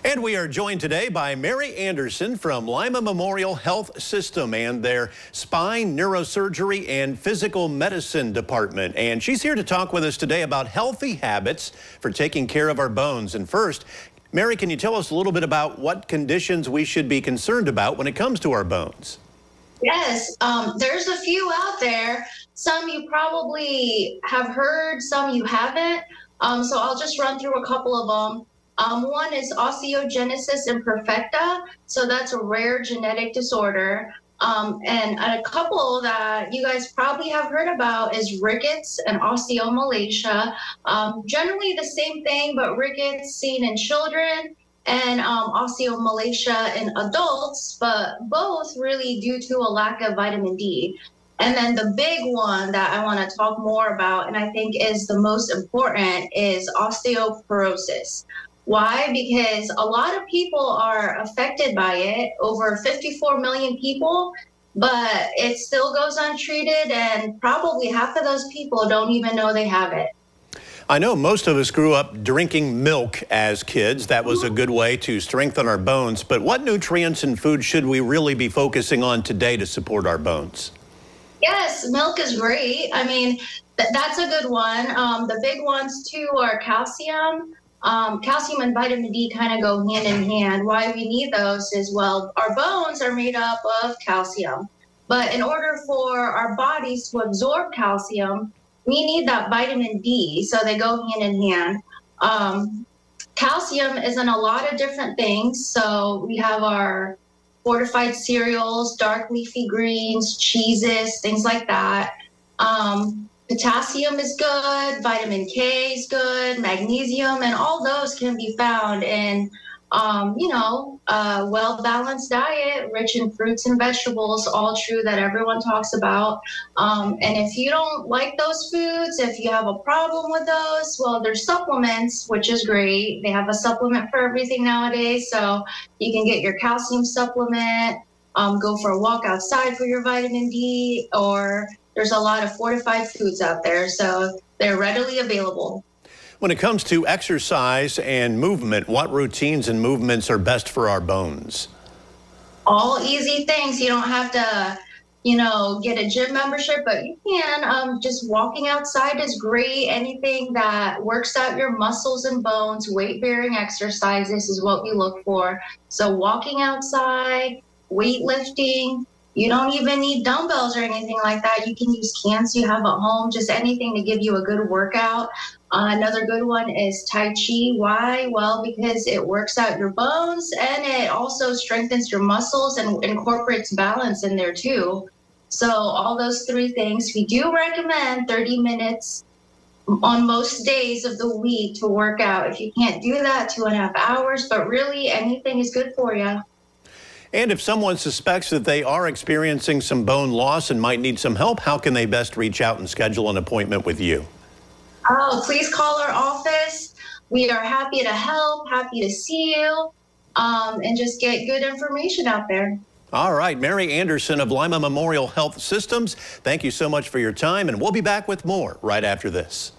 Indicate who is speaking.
Speaker 1: And we are joined today by Mary Anderson from Lima Memorial Health System and their Spine, Neurosurgery, and Physical Medicine Department. And she's here to talk with us today about healthy habits for taking care of our bones. And first, Mary, can you tell us a little bit about what conditions we should be concerned about when it comes to our bones?
Speaker 2: Yes, there's a few out there. Some you probably have heard, some you haven't. So I'll just run through a couple of them. One is osteogenesis imperfecta. So that's a rare genetic disorder. And a couple that you guys probably have heard about is rickets and osteomalacia. Generally the same thing, but rickets seen in children and osteomalacia in adults, but both really due to a lack of vitamin D. And then the big one that I want to talk more about, and I think is the most important, is osteoporosis. Why? Because a lot of people are affected by it, over 54 million people, but it still goes untreated, and probably half of those people don't even know they have it.
Speaker 1: I know most of us grew up drinking milk as kids. That was a good way to strengthen our bones. But what nutrients and foods should we really be focusing on today to support our bones?
Speaker 2: Yes, milk is great. I mean, that's a good one. The big ones too are calcium. Calcium and vitamin D kind of go hand in hand. Why we need those is, well, our bones are made up of calcium. But in order for our bodies to absorb calcium, we need that vitamin D, so they go hand in hand. Calcium is in a lot of different things. So we have our fortified cereals, dark leafy greens, cheeses, things like that. Potassium is good, vitamin K is good, magnesium, and all those can be found in, a well-balanced diet, rich in fruits and vegetables, all true that everyone talks about. And if you don't like those foods, if you have a problem with those, well, there's supplements, which is great. They have a supplement for everything nowadays. So you can get your calcium supplement, go for a walk outside for your vitamin D, or there's a lot of fortified foods out there, so they're readily available.
Speaker 1: When it comes to exercise and movement, what routines and movements are best for our bones?
Speaker 2: All easy things. You don't have to, get a gym membership, but you can. Just walking outside is great. Anything that works out your muscles and bones, weight-bearing exercises is what we look for. So walking outside, weightlifting. You don't even need dumbbells or anything like that. You can use cans you have at home, just anything to give you a good workout. Another good one is Tai Chi. Why? Well, because it works out your bones and it also strengthens your muscles and incorporates balance in there too. So all those three things, we do recommend 30 minutes on most days of the week to work out. If you can't do that, 2.5 hours, but really anything is good for you.
Speaker 1: And if someone suspects that they are experiencing some bone loss and might need some help, how can they best reach out and schedule an appointment with you?
Speaker 2: Oh, please call our office. We are happy to help, happy to see you, and just get good information out there.
Speaker 1: All right, Mary Anderson of Lima Memorial Health Systems, thank you so much for your time, and we'll be back with more right after this.